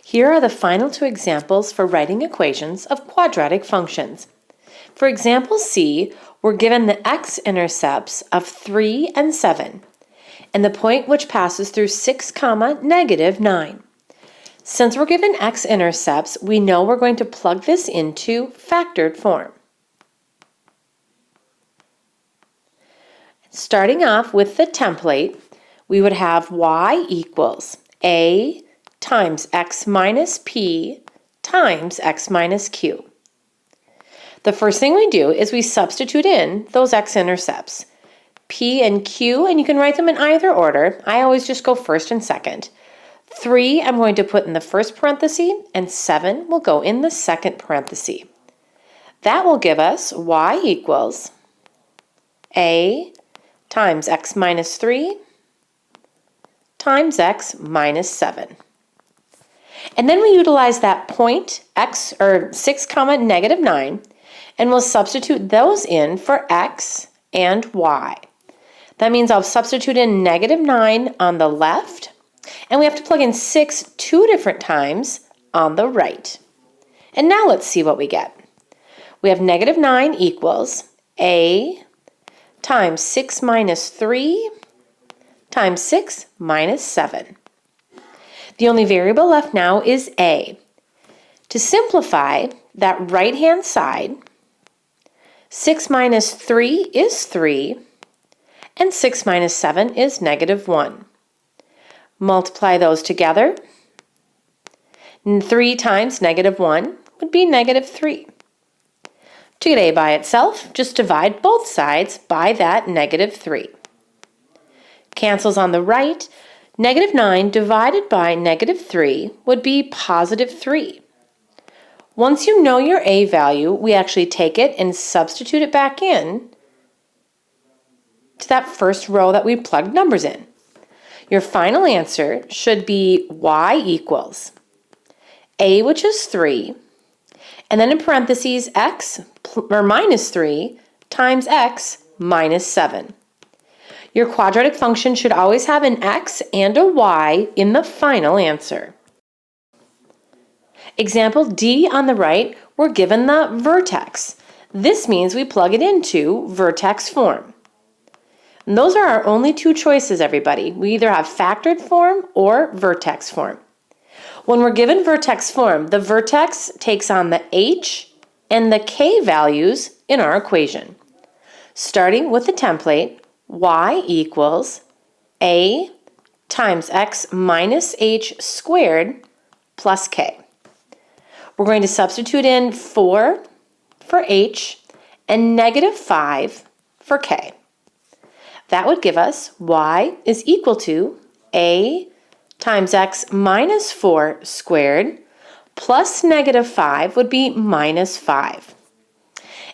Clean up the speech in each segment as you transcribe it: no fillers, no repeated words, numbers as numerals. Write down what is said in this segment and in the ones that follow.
Here are the final two examples for writing equations of quadratic functions. For example C, we're given the x-intercepts of 3 and 7, and the point which passes through 6, -9. Since we're given x-intercepts, we know we're going to plug this into factored form. Starting off with the template, we would have y equals a times x minus p times x minus q. The first thing we do is we substitute in those x-intercepts, p and q, and you can write them in either order. I always just go first and second. 3 I'm going to put in the first parenthesis, and 7 will go in the second parenthesis. That will give us y equals a times x minus 3 times x minus 7. And then we utilize that point x, or 6, -9, and we'll substitute those in for x and y. That means I'll substitute in -9 on the left, and we have to plug in 6 two different times on the right. And now let's see what we get. We have -9 equals a times 6 minus 3 times 6 minus 7. The only variable left now is a. To simplify that right-hand side, 6 minus 3 is 3, and 6 minus 7 is -1. Multiply those together, and 3 times -1 would be -3. To get a by itself, just divide both sides by that -3. Cancels on the right. -9 divided by -3 would be +3. Once you know your a value, we actually take it and substitute it back in to that first row that we plugged numbers in. Your final answer should be y equals a, which is 3, and then in parentheses x minus 3 times x minus 7. Your quadratic function should always have an x and a y in the final answer. Example D on the right, we're given the vertex. This means we plug it into vertex form. And those are our only two choices, everybody. We either have factored form or vertex form. When we're given vertex form, the vertex takes on the h and the k values in our equation. Starting with the template, y equals a times x minus h squared plus k. We're going to substitute in 4 for h and -5 for k. That would give us y is equal to a times x minus 4 squared plus -5 would be -5.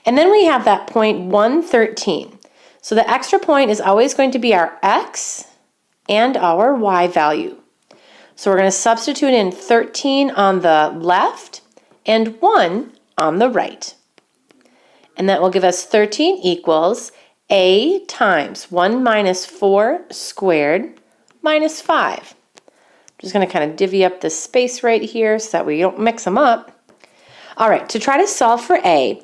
And then we have that point 113. So the extra point is always going to be our x and our y value. So we're going to substitute in 13 on the left and 1 on the right. And that will give us 13 equals a times 1 minus 4 squared minus 5. I'm just going to kind of divvy up this space right here so that we don't mix them up. All right, to try to solve for a,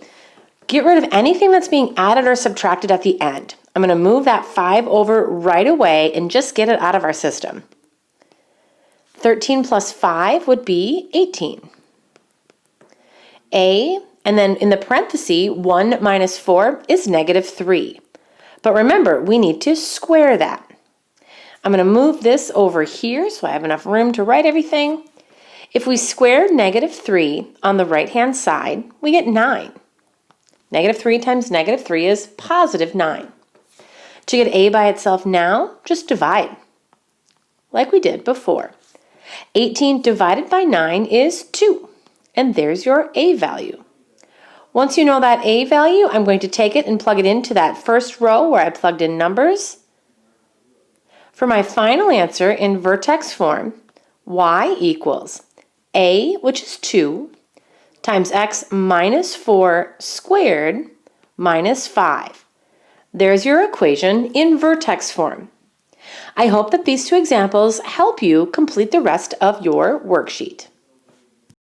get rid of anything that's being added or subtracted at the end. I'm going to move that 5 over right away and just get it out of our system. 13 plus 5 would be 18. A, and then in the parenthesis, 1 minus 4 is -3. But remember, we need to square that. I'm going to move this over here so I have enough room to write everything. If we square -3 on the right-hand side, we get 9. -3 times -3 is +9. To get a by itself now, just divide, like we did before. 18 divided by 9 is 2, and there's your a value. Once you know that a value, I'm going to take it and plug it into that first row where I plugged in numbers. For my final answer in vertex form, y equals a, which is 2, times x minus 4 squared minus 5. There's your equation in vertex form. I hope that these two examples help you complete the rest of your worksheet.